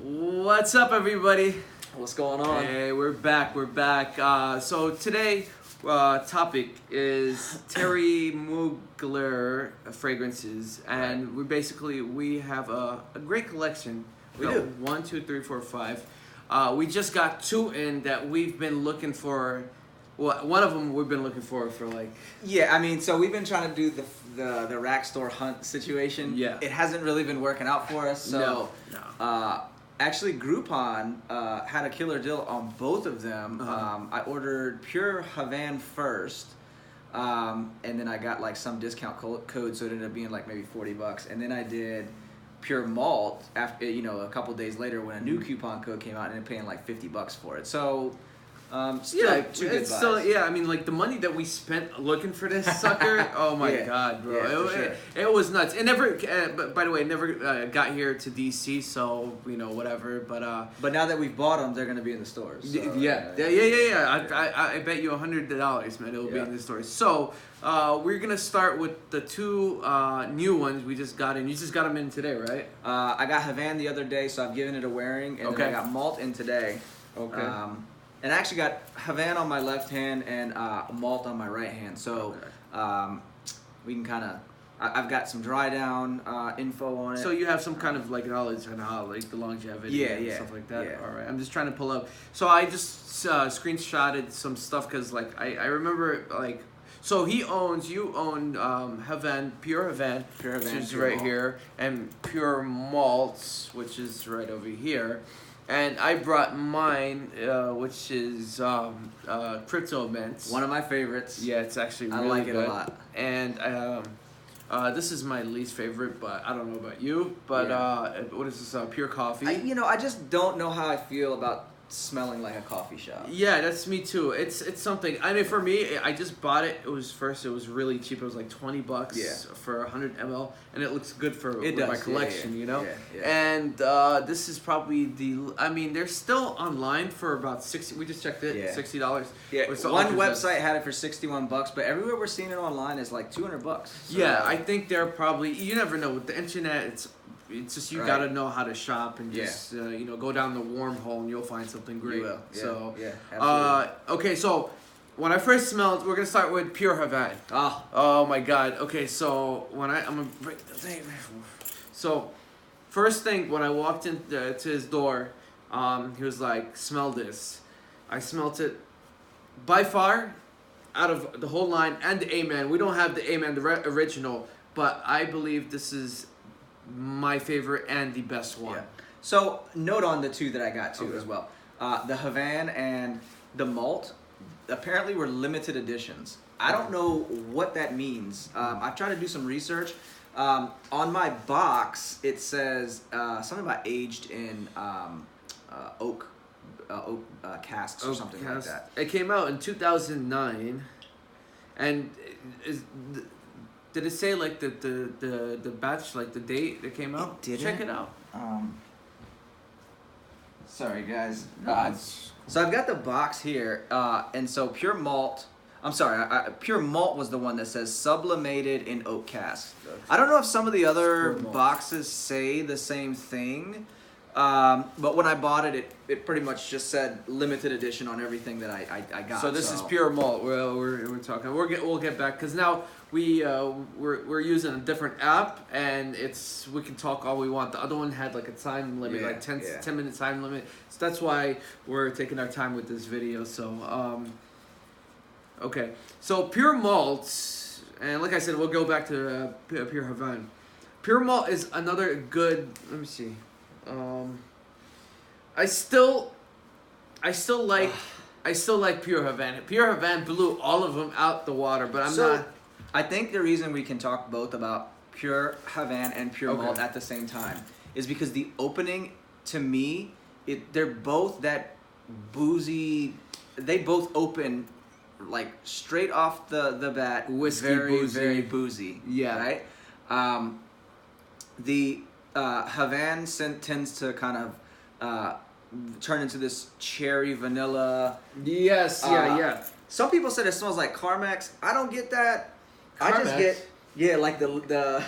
What's up, everybody? What's going on? Hey, we're back. So today, topic is Thierry Mugler fragrances, and we have a great collection. We do. 1, 2, 3, 4, 5. We just got 2 in that we've been looking for. Well, one of them we've been looking for like. Yeah, I mean, so we've been trying to do the rack store hunt situation. Yeah. It hasn't really been working out for us. So, No. Actually, Groupon had a killer deal on both of them. I ordered Pure Havana first, and then I got like some discount code, so it ended up being like maybe $40. And then I did Pure Malt after, a couple days later when a new coupon code came out, and ended up paying like $50 for it. So. Still two good buys. I mean, like the money that we spent looking for this sucker. Oh my god, bro! Yeah, it was nuts. It never. By the way, it never got here to DC, so whatever. But now that we've bought them, they're gonna be in the stores. So, yeah. I bet you $100, man. It'll be in the stores. So we're gonna start with the 2 new ones we just got in. You just got them in today, right? I got Havana the other day, so I've given it a wearing, and then I got Malt in today. Okay. And I actually got Havana on my left hand and Malt on my right hand. So we can kind of, I've got some dry down info on it. So you have some kind of like knowledge on how like the longevity and stuff like that. Yeah. All right. I'm just trying to pull up. So I just screenshotted some stuff because like I remember like. So you own Havana, Pure Havana, which is right here, and Pure Malts, which is right over here. And I brought mine, which is Kryptomint. One of my favorites. Yeah, it's actually really good. I like it a lot. And this is my least favorite, but I don't know about you. But what is this? Pure Coffee. I just don't know how I feel about smelling like a coffee shop. Yeah, that's me too. It's something. I mean, for me, I just bought it. It was really cheap. It was like $20 for 100 ml, and it looks good for my collection. Yeah. And this is probably they're still online for about 60. We just checked it. Yeah. $60. Yeah. One website had it for $61, but everywhere we're seeing it online is like $200. So. Yeah, I think they're probably. You never know with the internet. It's just you gotta know how to shop and just go down the wormhole and you'll find something great. You will. Yeah. So Absolutely. Okay, so when I first smelled, we're gonna start with Pure Havana. Oh my god. Okay, so I'm gonna break the thing. So first thing when I walked to his door, he was like, "Smell this." I smelt it. By far, out of the whole line and the A-Man, we don't have the A-Man, the original, but I believe this is my favorite and the best one. Yeah. So note on the 2 that I got too as well. The Havana and the Malt apparently were limited editions. I don't know what that means. I've tried to do some research. On my box it says something about aged in oak casks or something like that. It came out in 2009, and did it say like the batch, like the date it came out? It didn't. Check it out. Sorry guys. No, So I've got the box here, and so Pure Malt. I'm sorry, Pure Malt was the one that says sublimated in oak casks. I don't know if some of the other boxes say the same thing, but when I bought it, it pretty much just said limited edition on everything that I got. So this is Pure Malt. We're talking. We'll get back because now we're using a different app, and we can talk all we want. The other one had like a time limit, like 10-minute time limit. So that's why we're taking our time with this video. So okay, so Pure Malt, and like I said, we'll go back to Pure Havana. Pure Malt is another good. Let me see. I still like Pure Havana. Pure Havana blew all of them out the water, but I'm not. I think the reason we can talk both about Pure Havana and Pure Malt at the same time is because the opening, to me, they're both that boozy. They both open like straight off the bat, whiskey, very boozy. Yeah. Right. The Havana tends to kind of turn into this cherry vanilla. Yes. Yeah. Some people said it smells like Carmex. I don't get that. Carmex? I just get like the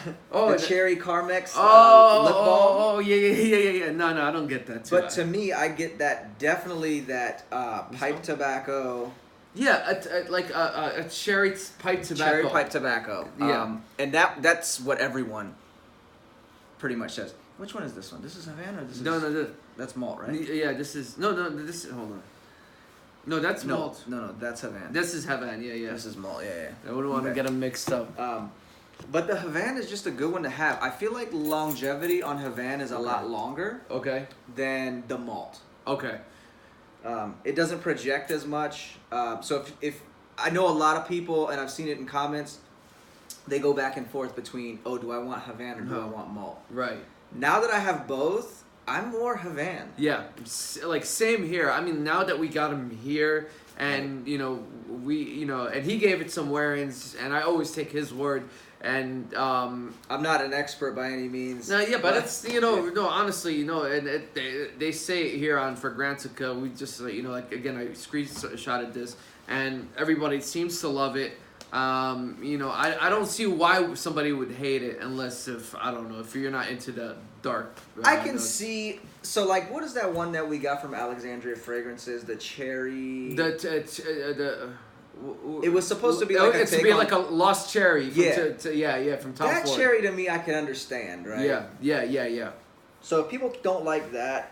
cherry Carmex lip balm. Yeah. No, I don't get that too. But to me, I get that definitely that pipe tobacco. Yeah, like a cherry pipe tobacco. Cherry pipe tobacco. Yeah. And that's what everyone pretty much says. Which one is this one? This is Havana or this is... No. That's Malt, right? Yeah, this is... No, this is... Hold on. No, that's Malt. No, that's Havana. This is Havana, yeah. This is Malt, yeah. I wouldn't want to get them mixed up. But the Havana is just a good one to have. I feel like longevity on Havana is a lot longer than the Malt. Okay. It doesn't project as much. So if I know a lot of people, and I've seen it in comments, they go back and forth between, do I want Havana or do I want Malt? Right. Now that I have both, I'm more Havana. Yeah, like same here. I mean, now that we got him here, and and he gave it some wear-ins, and I always take his word. And I'm not an expert by any means. No, yeah, but it's no, honestly, and they say it here on Fragrantica. We just like again, I screenshotted this, and everybody seems to love it. I don't see why somebody would hate it unless if you're not into the dark. I can see. So like, what is that one that we got from Alexandria Fragrances? The cherry. It was supposed to be like like a lost cherry. From from Tom That Ford. cherry to me, I can understand, right? Yeah. So if people don't like that,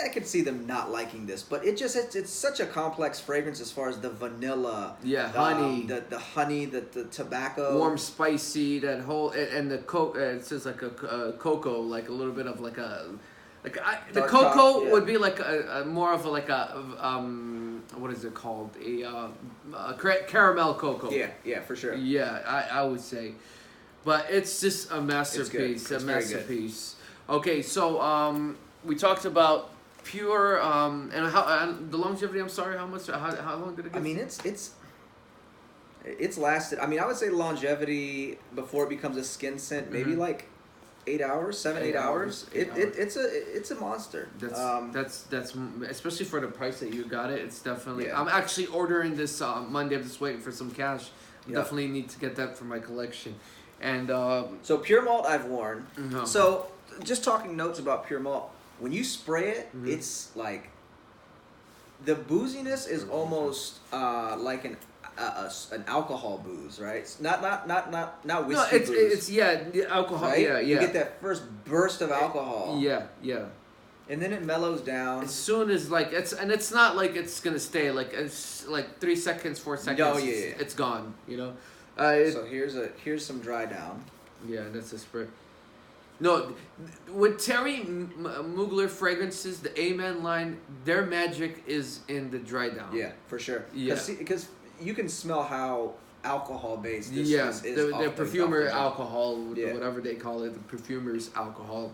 I could see them not liking this. But it's such a complex fragrance as far as the vanilla, honey, the honey, the tobacco, warm, spicy, that whole and the it says like a cocoa, like a little bit of like a the cocoa would be like a more of what is it called? A caramel cocoa. Yeah, for sure. Yeah, I would say, but it's just a masterpiece. It's a masterpiece. Okay, so we talked about pure and the longevity. I'm sorry, how much? How long did it get? I mean, it's lasted. I mean, I would say longevity before it becomes a skin scent, maybe like 8 hours, 8 hours. It's a monster. That's especially for the price that you got it. It's definitely. Yeah. I'm actually ordering this Monday. I'm just waiting for some cash. Definitely need to get that for my collection. And so Pure Malt I've worn. Mm-hmm. So just talking notes about Pure Malt. When you spray it, it's like the booziness is almost like an alcohol booze, right? It's not whiskey booze. It's the alcohol. Right? Yeah. You get that first burst of alcohol. Yeah. And then it mellows down. As soon as it's not like it's gonna stay it's like 3 seconds, 4 seconds. No, it's gone. So here's some dry down. Yeah, that's a spray. No, with Thierry Mugler fragrances, the Amen line, their magic is in the dry down. Yeah, for sure. Yeah, because you can smell how alcohol based this is. The perfumer alcohol, whatever they call it, the perfumer's alcohol,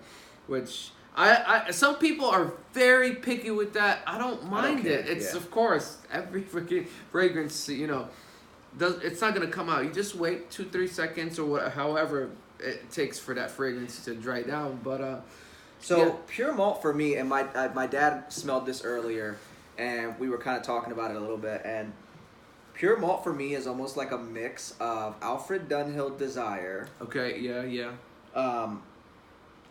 which I some people are very picky with that. I don't mind it. It's of course every freaking fragrance, it's not gonna come out. You just wait 2-3 seconds or however it takes for that fragrance to dry down. But Pure Malt for me, and my dad smelled this earlier, and we were kind of talking about it a little bit. And Pure Malt for me is almost like a mix of Alfred Dunhill Desire. Okay. Yeah.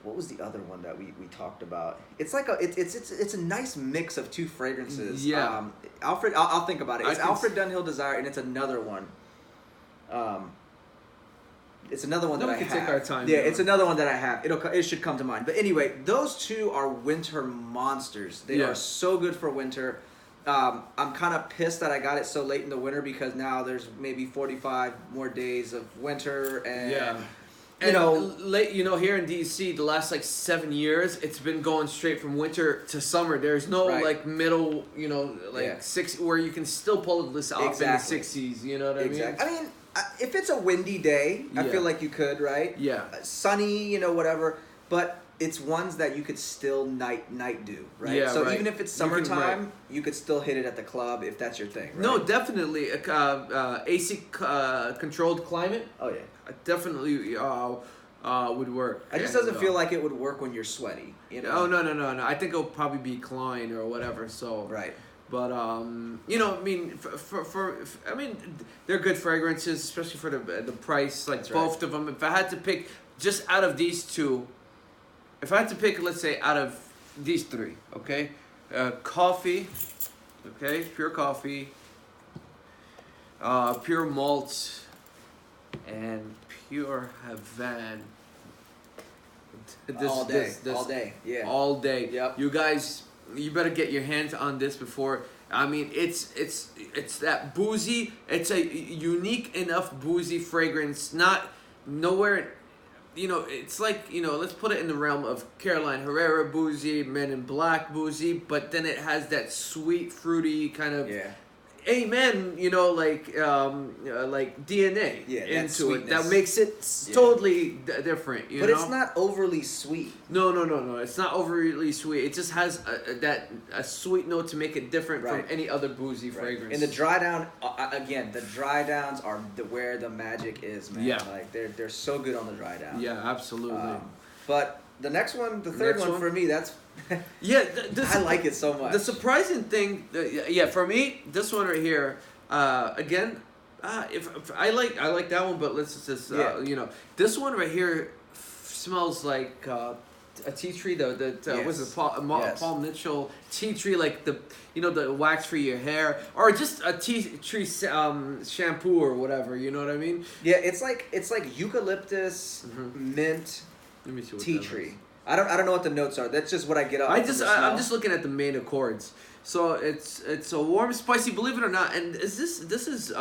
What was the other one that we talked about? It's like it's a nice mix of two fragrances. Yeah. Alfred, I'll think about it. It's Alfred Dunhill Desire, and it's another one. It's another one that I have. We can take our time. Yeah, it's another one that I have. It should come to mind. But anyway, those two are winter monsters. They are so good for winter. I'm kind of pissed that I got it so late in the winter because now there's maybe 45 more days of winter and here in DC the last 7 years it's been going straight from winter to summer. There's no middle, 6 where you can still pull this off in the 60s. You know what I mean? I mean, if it's a windy day, I feel like you could, right? Yeah. Sunny, whatever. But it's ones that you could still night do, right? Yeah, so even if it's summertime, you could still hit it at the club if that's your thing, right? No, definitely. AC controlled climate. Oh, yeah. Definitely would work. It just doesn't feel like it would work when you're sweaty, Oh, no. I think it'll probably be Klein or whatever, so... Right. But they're good fragrances, especially for the price. Both of them. If I had to pick just out of these two, if I had to pick, let's say, out of these three, okay? Coffee, okay, pure coffee, pure malt, and pure Havana. All day, yeah. All day. Yep. You guys, you better get your hands on this before. I mean, it's that boozy. It's a unique enough boozy fragrance. Not nowhere. You know, it's like, you know, let's put it in the realm of Caroline Herrera boozy, Men in Black boozy, but then it has that sweet, fruity kind of. Yeah. Amen, you know, like DNA into it. That makes it totally different, you know? But it's not overly sweet. No. It's not overly sweet. It just has a sweet note to make it different from any other boozy fragrance. And the dry down, again, the dry downs are where the magic is, man. Yeah. Like, they're so good on the dry down. Yeah, absolutely. But the next one, the third one for me, that's... Yeah, I like it so much. The surprising thing, for me, this one right here, again, if I like that one, but let's just you know, this one right here smells like a tea tree. What's it, Paul Mitchell tea tree, like the wax for your hair, or just a tea tree shampoo or whatever. You know what I mean? Yeah, it's like eucalyptus, mint, let me see what tea tree. I don't know what the notes are. That's just what I get up. I'm just looking at the main accords. So it's a warm, spicy. Believe it or not, and this is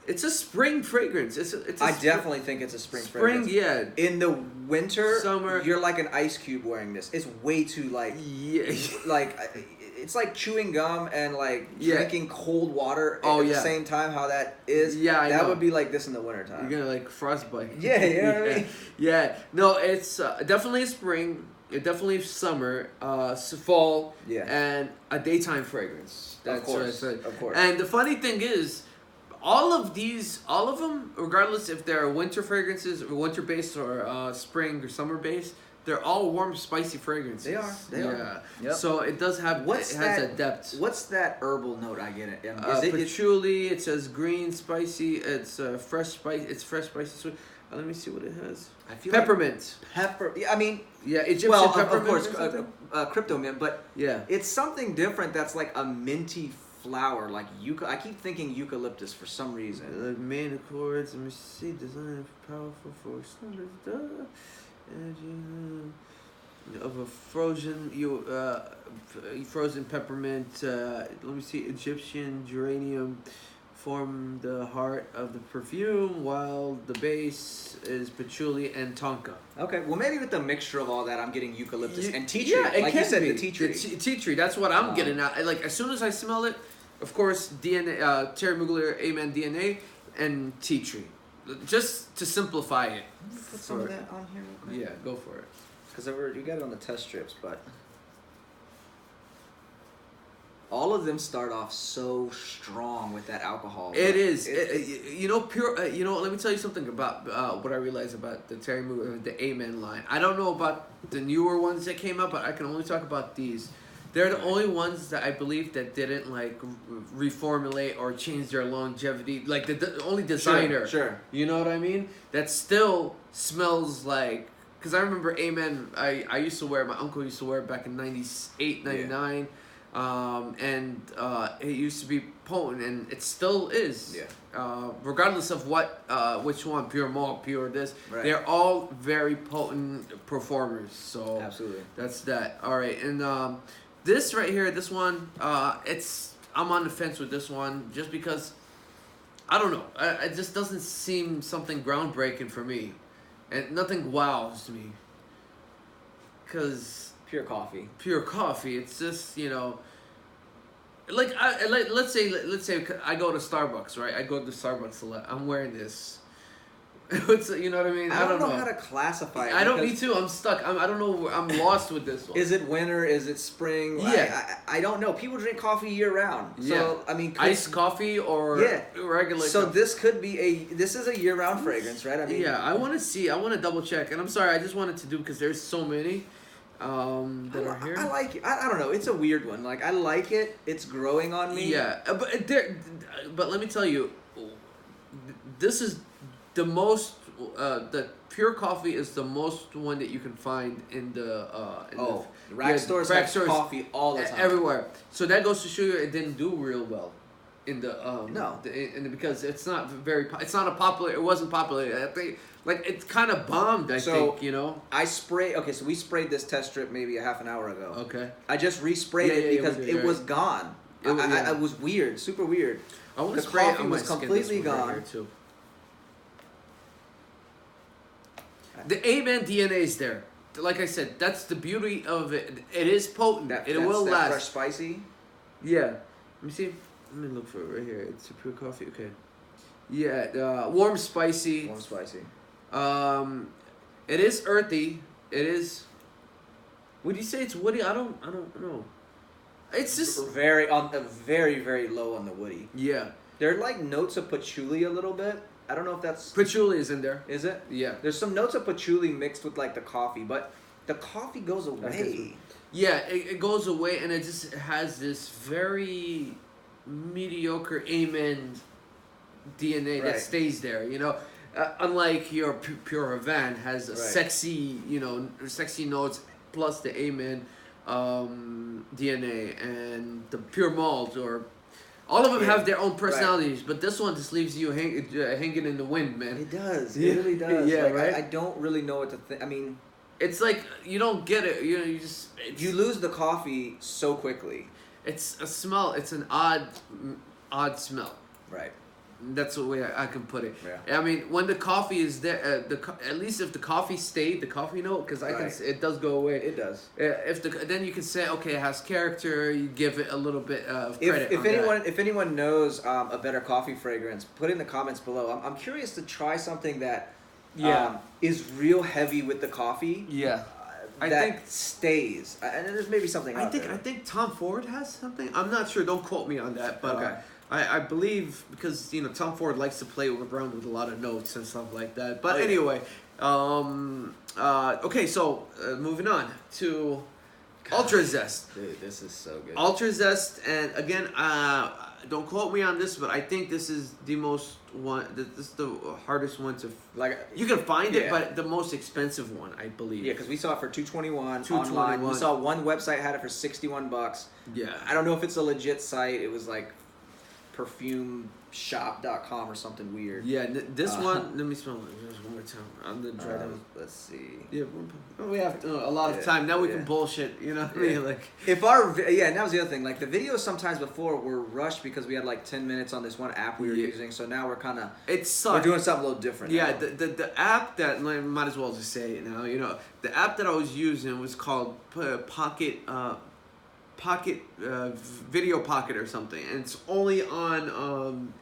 it's a spring fragrance. I definitely think it's a spring fragrance. Yeah. In the winter, summer, you're like an ice cube wearing this. It's way too like it's like chewing gum and like drinking cold water at the same time. How that is? Yeah, that would be like this in the wintertime. You're gonna like frostbite. Yeah, you know what I mean? Yeah, no, it's definitely spring. It definitely summer, fall, and a daytime fragrance. That's what I said. Of course. And the funny thing is, all of them, regardless if they're winter fragrances, or winter based, or spring or summer based, they're all warm, spicy fragrances. They are. Yep. So it does have. It has a depth. What's that herbal note I get? Is it patchouli? It says green, spicy. It's fresh spice. It's fresh, spicy, sweet. Let me see what it has. I feel peppermint. I mean. Yeah, Egyptian peppermint. Of course, Kryptomint, but it's something different. That's like a minty flower, like I keep thinking eucalyptus for some reason. The main accords. Let me see. Design powerful for standards. Energy of a frozen peppermint. Let me see. Egyptian geranium form the heart of the perfume, while the base is patchouli and tonka. Okay, well maybe with the mixture of all that, I'm getting eucalyptus and tea tree. Yeah, like you said, the tea tree. The tea tree. That's what I'm getting at. Like as soon as I smell it, of course, DNA, Thierry Mugler, Amen DNA, and tea tree. Just to simplify it. Put some of that on here real quick. Yeah, go for it. Because you got it on the test strips, but all of them start off so strong with that alcohol. It is. Pure. Let me tell you something about what I realized about the Thierry Mugler, the Amen line. I don't know about the newer ones that came out, but I can only talk about these. They're the only ones that I believe that didn't like reformulate or change their longevity. Like the only designer. Sure. You know what I mean? That still smells like. Because I remember Amen. I used to wear. My uncle used to wear it back in '98, '99. And it used to be potent, and it still is. Yeah. Regardless of which one, pure malt, pure this, they're all very potent performers. So absolutely, that's that. All right, and this right here, this one, I'm on the fence with this one just because I don't know. It just doesn't seem something groundbreaking for me, and nothing wows me. Cause pure coffee. It's just let's say I go to Starbucks, right? I go to Starbucks a lot. I'm wearing this. You know what I mean? I don't know how to classify it. I don't need to. I'm stuck. I don't know. I'm lost with this one. Is it winter? Is it spring? Yeah. I don't know. People drink coffee year round. So I mean, iced coffee or regular. So coffee. This is a year round fragrance, right? I mean, I want to double check, and I'm sorry. I just wanted to do because there's so many. That are here. I like it. I don't know. It's a weird one. Like I like it. It's growing on me. Yeah, but let me tell you, this is the most the pure coffee is the most one that you can find in the rack stores have coffee all the time everywhere. So that goes to show you it didn't do real well in the no, because it's not it's not a popular. It wasn't popular. I think like it's kind of bombed. I think you know. So we sprayed this test strip maybe a half an hour ago. Okay. I just resprayed it because it was gone. It was weird, super weird. I want to the spray coffee it on my was skin completely this one gone. right here too. The Amen DNA is there. Like I said, that's the beauty of it. It is potent. It will last. Fresh spicy. Yeah. Let me see. Let me look for it right here. It's a pure coffee. Okay. Yeah. Warm spicy. Warm spicy. It is earthy. It is. Would you say it's woody? I don't know. It's just very very low on the woody. Yeah. There are like notes of patchouli a little bit. I don't know if that's patchouli is in there. Is it? Yeah. There's some notes of patchouli mixed with like the coffee, but the coffee goes away. Yeah, it goes away, and it just has this very mediocre Amen DNA that stays there. You know, unlike your pure Havana has a sexy, sexy notes plus the Amen DNA and the pure malt or. All of them have their own personalities, but this one just leaves you hanging in the wind, man. It does. It really does. Yeah, like, right? I don't really know what to think. I mean... It's like, you don't get it. You just... You lose the coffee so quickly. It's a smell. It's an odd smell. Right. That's the way I can put it. Yeah. I mean, when the coffee is there, at least if the coffee stayed, the coffee note, because it does go away. It does. Then you can say, okay, it has character. You give it a little bit of credit. If anyone knows a better coffee fragrance, put in the comments below. I'm curious to try something that is real heavy with the coffee. Yeah. I think stays, and there's maybe something out there. I think Tom Ford has something. I'm not sure. Don't quote me on that, but I believe because Tom Ford likes to play around with a lot of notes and stuff like that. But anyway, okay. So moving on to Ultra Zest. Dude, this is so good. Ultra Zest, and again, don't quote me on this, but I think this is the most one. This is the hardest one to You can find it, but the most expensive one, I believe. Yeah, because we saw it for $221 online. We saw one website had it for $61. Yeah, I don't know if it's a legit site. It was like perfumeshop.com or something weird. Yeah, this one. Let me smell it just one more time. I'm gonna try to. Let's see. Yeah, we have a lot of time now. We can bullshit. You know what I mean? Like if and that was the other thing. Like the videos sometimes before were rushed because we had like 10 minutes on this one app we were using. So now we're kind of we're doing something a little different. Yeah, now. the app that I might as well just say it now. The app that I was using was called Pocket. Video Pocket or something, and it's only on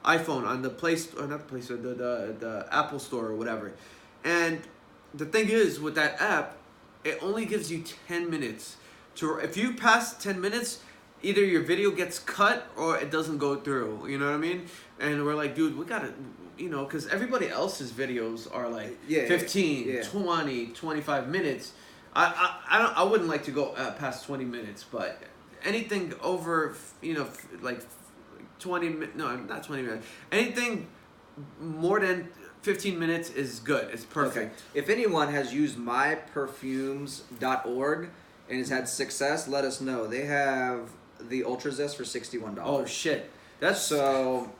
iPhone on the Play Store, not the Play Store, the Apple Store or whatever. And the thing is with that app, it only gives you 10 minutes to. If you pass 10 minutes, either your video gets cut or it doesn't go through. You know what I mean? And we're like, dude, we gotta. Because everybody else's videos are like 15, 20, 25 minutes. I wouldn't like to go past 20 minutes, but anything over, like 20 minutes, no, not 20 minutes. Anything more than 15 minutes is good. It's perfect. Okay. If anyone has used myperfumes.org and has had success, let us know. They have the Ultra Zest for $61. Oh, shit. That's so...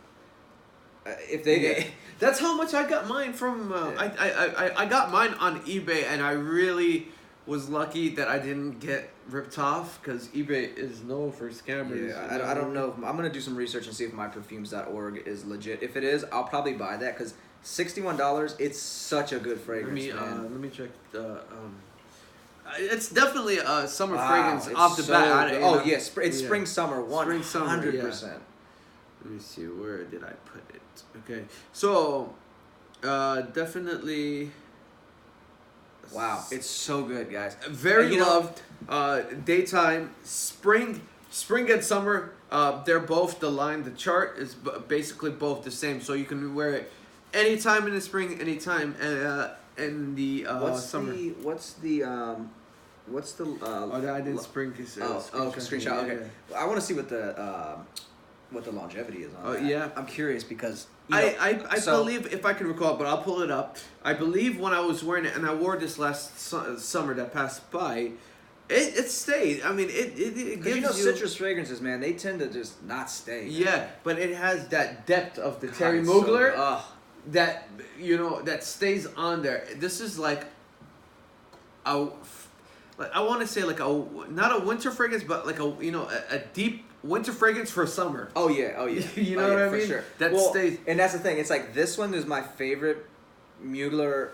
if they that's how much I got mine from... I got mine on eBay, and I really... was lucky that I didn't get ripped off because eBay is known for scammers. Yeah, I don't know. I'm gonna do some research and see if myperfumes.org is legit. If it is, I'll probably buy that because $61. It's such a good fragrance. Let me check the. It's definitely a summer fragrance off the bat. Yes, it's spring summer 100%. Let me see, where did I put it? Okay, so definitely. Wow, it's so good, guys. Very loved. Daytime, spring and summer. They're both the line. The chart is basically both the same, so you can wear it anytime in the spring, anytime in the summer. What's the? I didn't spring. Screenshot. Okay, yeah. I want to see what the longevity is on. Yeah. I'm curious because I believe, if I can recall, but I'll pull it up. I believe when I was wearing it, and I wore this last summer that passed by, it stayed. I mean, it gives you know, citrus fragrances, man, they tend to just not stay. Man. Yeah, but it has that depth of the Thierry Mugler that, you know, that stays on there. This is like I want to say like not a winter fragrance, but like a deep winter fragrance for summer. Oh yeah. You know what I mean? Sure. That stays. And that's the thing. It's like this one is my favorite Mugler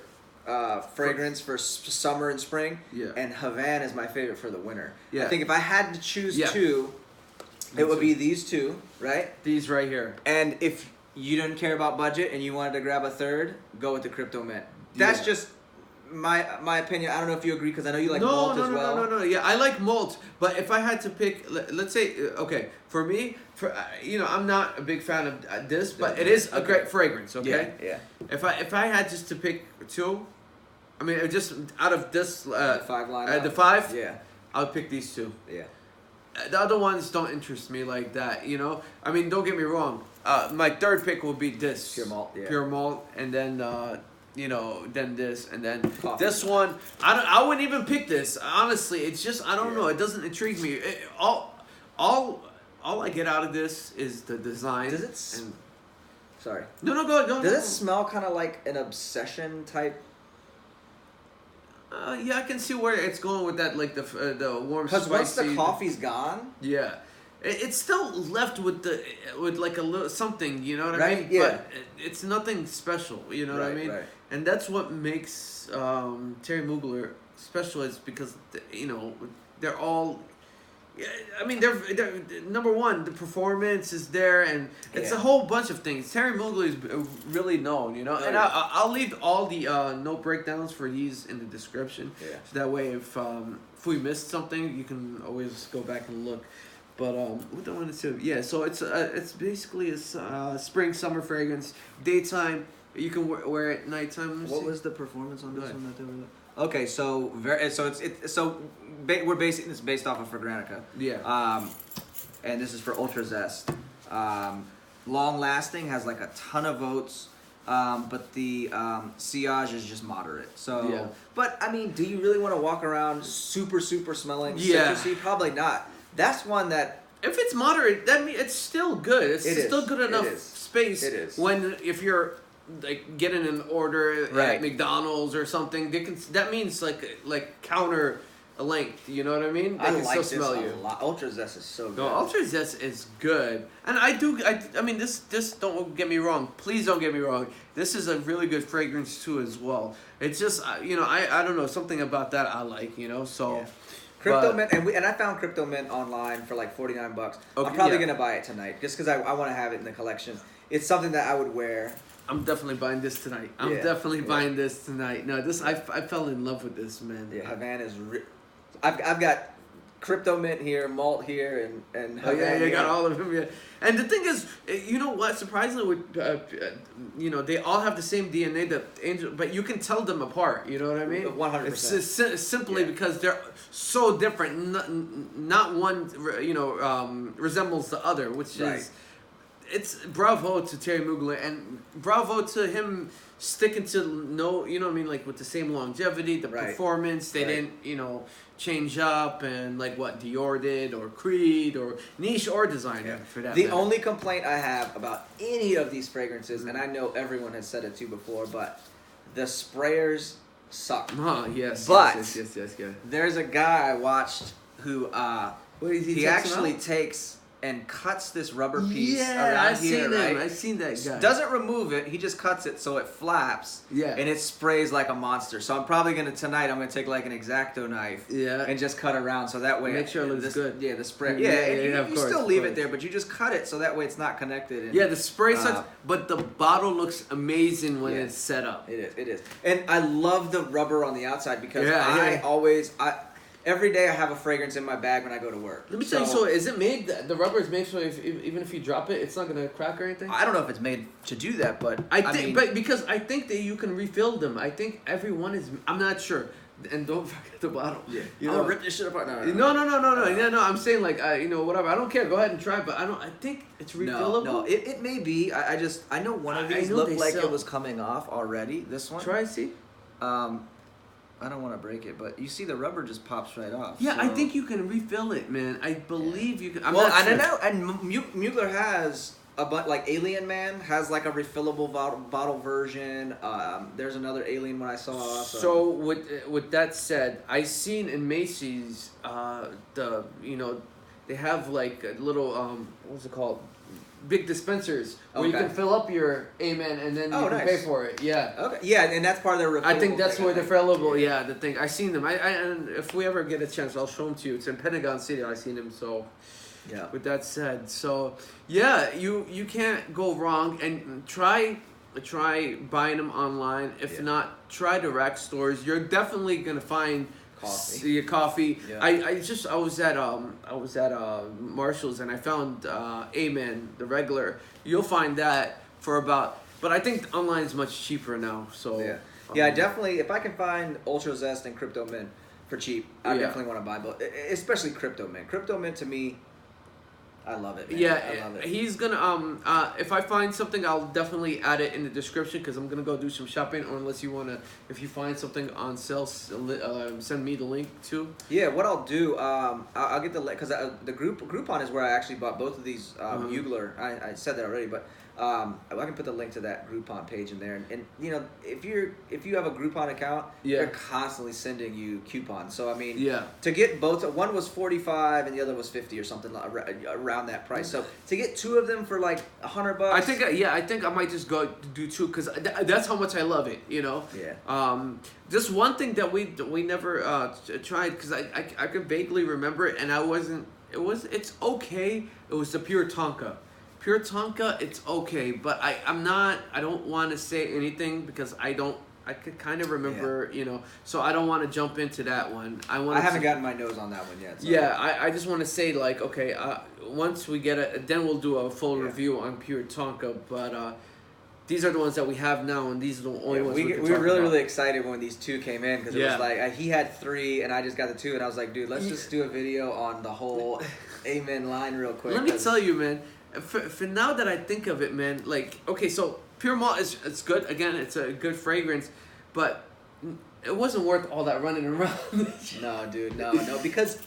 fragrance for summer and spring. Yeah. And Havana is my favorite for the winter. Yeah. I think if I had to choose two, it would be these two, right? These right here. And if you didn't care about budget and you wanted to grab a third, go with the Kryptomint. That's just my opinion. I don't know if you agree, because I know you like Malt as well. No. Yeah, I like Malt, but if I had to pick, let's say, okay, for me, I'm not a big fan of this, but it is a great fragrance. Okay. Yeah. If I had just to pick two, I mean, just out of this the 5 line. the 5, yeah, I would pick these two. Yeah. The other ones don't interest me like that. You know, I mean, don't get me wrong. My third pick will be this Pure Malt. Yeah. Pure Malt, and then. Then this, and then Coffee. this one. I wouldn't even pick this. Honestly, it's just I don't know. It doesn't intrigue me. All I get out of this is the design. Does it? Sorry. No, go. Does it smell kind of like an obsession type? Yeah, I can see where it's going with that, like the warm. Because once the spicy, coffee's gone. Yeah. It's still left with like a little something, you know what I mean? Yeah. But it's nothing special, you know what I mean? Right. And that's what makes Thierry Mugler special, is because they're all. I mean, they're number one. The performance is there, and it's a whole bunch of things. Thierry Mugler is really known, you know. And I'll leave all the note breakdowns for these in the description. Yeah. So that way, if we missed something, you can always go back and look. But what do I want to say? Yeah, so it's basically a spring summer fragrance. Daytime, you can wear it nighttime. What was the performance on this one that they were? Okay, so we're basing this based off of Fragrantica. Yeah. And this is for Ultra Zest. Long lasting, has like a ton of votes. But the sillage is just moderate. So, but I mean, do you really want to walk around super smelling citrusy? Probably not. That's one that, if it's moderate, that means it's still good. It's still good enough space. It is. If you're like getting an order at McDonald's or something, that means like counter length. You know what I mean? They I can like still this smell a you. lot. Ultra Zest is so good. No, Ultra Zest is good, and I mean this. Don't get me wrong. Please don't get me wrong. This is a really good fragrance too as well. It's just I don't know, something about that I like. So. Yeah. Kryptomint, and I found Kryptomint online for like $49. Okay, I'm probably gonna buy it tonight just because I want to have it in the collection. It's something that I would wear. I'm definitely buying this tonight. I'm definitely buying this tonight. No, this I fell in love with this, man. Yeah, Havana is. I've got Kryptomint here, Malt here, and Havana. You got all of them. Yeah, and the thing is, you know what? Surprisingly, with they all have the same DNA. But you can tell them apart. You know what I mean? 100%. It's simply because they're so different. Not one, resembles the other, which is. It's bravo to Thierry Mugler, and bravo to him sticking to like with the same longevity, the performance. They didn't, change up and like what Dior did or Creed or niche or designer for that. The only complaint I have about any of these fragrances, and I know everyone has said it too before, but the sprayers suck. Yes. But yes. there's a guy I watched who he actually takes and cuts this rubber piece around here. I've seen that guy. Doesn't remove it. He just cuts it so it flaps. Yeah. And it sprays like a monster. So I'm probably tonight I'm gonna take like an X-Acto knife. Yeah. And just cut around so that way make sure it looks good. Yeah, the spray. Yeah, you still leave it there, but you just cut it so that way it's not connected. And, the spray sucks, but the bottle looks amazing when it's set up. It is. And I love the rubber on the outside because I every day I have a fragrance in my bag when I go to work. Let me tell you, so is it made, the rubber is made so even if you drop it, it's not going to crack or anything? I don't know if it's made to do that, but but because I think that you can refill them. I think every one is, I'm not sure. and don't forget the bottle. Yeah. You I'll know, rip this shit apart. no. Yeah, no. I'm saying like, you know, whatever. I don't care. Go ahead and try, but I think it's refillable. No, it may be. I know one of these looked like it was coming off already. This one. Try, see. I don't want to break it, but you see the rubber just pops right off. Yeah, so. I think you can refill it, man. I believe you can. I don't know. And Mugler has like Alien Man has like a refillable bottle version. There's another Alien one I saw. So with that said, I seen in Macy's they have like a little what's it called? Big dispensers where you can fill up your Amen and then you can pay for it. Yeah. Okay. Yeah, and that's part of their refillable. I think that's where they're refillable. Yeah, the thing. I seen them. And if we ever get a chance, I'll show them to you. It's in Pentagon City. I seen them. So. Yeah. With that said, so yeah, you can't go wrong, and try buying them online. If not, try the rack stores. You're definitely gonna find coffee. Yeah. I was at Marshall's and I found Amen, the regular. You'll find that for about, but I think online is much cheaper now. So I definitely, if I can find Ultra Zest and Kryptomint for cheap, I definitely want to buy both, especially Kryptomint. Kryptomint to me, I love it, man. Yeah, I love it. He's gonna if I find something, I'll definitely add it in the description because I'm gonna go do some shopping. Or unless you wanna, if you find something on sale, send me the link too. Yeah, what I'll do, I'll get the link because the Groupon is where I actually bought both of these Mugler. I said that already, but I can put the link to that Groupon page in there. And you know, if you have a Groupon account, they're constantly sending you coupons. So I mean, to get both, one was 45 and the other was 50 or something around that price. So to get two of them for like $100, I think I might just go do two because that's how much I love it. You know. Yeah. Just one thing that we never tried because I can vaguely remember it and I wasn't. It's okay. It was the pure Tonka. Pure Tonka, it's okay, but I don't want to say anything because I could kind of remember, you know, so I don't want to jump into that one. I haven't gotten my nose on that one yet. So. Yeah, I just want to say like, okay, once we get it, then we'll do a full review on Pure Tonka, but these are the ones that we have now, and these are the only ones we were really excited when these two came in because it was like he had 3 and I just got the 2, and I was like, dude, let's just do a video on the whole Amen line real quick. Let me tell you, man. For now that I think of it, man, like, okay, so Pure Malt it's good. Again, it's a good fragrance, but it wasn't worth all that running around. No, dude, no, because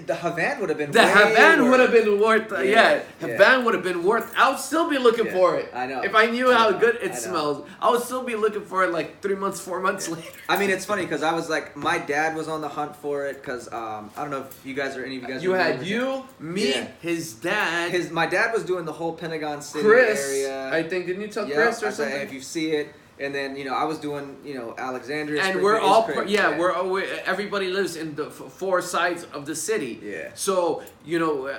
the Havana would have been. The Havana would have been worth. Havana would have been worth. I would still be looking for it. I know. If I knew how good it smells, I would still be looking for it like 3 months, 4 months later. I mean, it's funny because I was like, my dad was on the hunt for it because I don't know if you guys or any of you guys. You had me, his dad. My dad was doing the whole Pentagon City area. I think didn't you tell Chris or something? If you see it. And then I was doing Alexandria. And we're all everybody lives in the 4 sides of the city. Yeah. So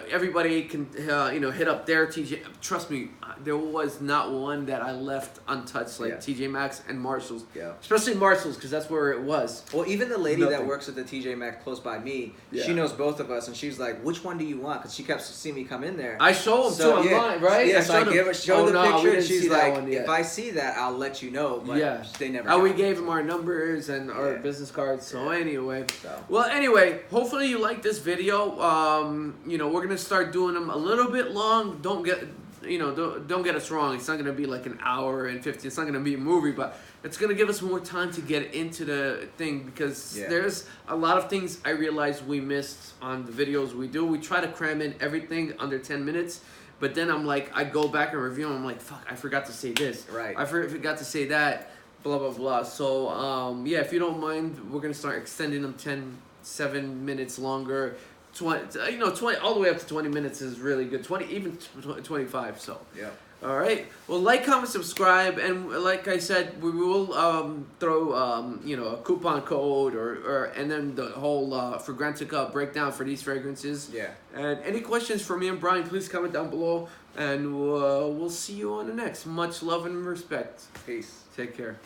everybody can hit up their TJ. Trust me, there was not one that I left untouched like TJ Maxx and Marshalls. Yeah. Especially Marshalls because that's where it was. Well, even the lady that works at the TJ Maxx close by me, she knows both of us, and she's like, "Which one do you want?" Because she kept seeing me come in there. I show them too online, right? Yeah. So I showed the picture, and she's like, "If I see that, I'll let you know." But they never. We gave them our numbers and our business cards. So anyway, hopefully you like this video. We're gonna start doing them a little bit long. Don't get us wrong. It's not gonna be like an hour and 50. It's not gonna be a movie, but it's gonna give us more time to get into the thing because there's a lot of things I realized we missed on the videos we do. We try to cram in everything under 10 minutes. But then I'm like, I go back and review them. I'm like, fuck, I forgot to say this. Right. I forgot to say that. Blah, blah, blah. So, if you don't mind, we're going to start extending them 7 minutes longer. 20, all the way up to 20 minutes is really good. 20, even 25. So, all right. Well, like, comment, subscribe, and like I said, we will throw a coupon code and then the whole Fragrantica breakdown for these fragrances. Yeah. And any questions for me and Brian, please comment down below, and we'll see you on the next. Much love and respect. Peace. Take care.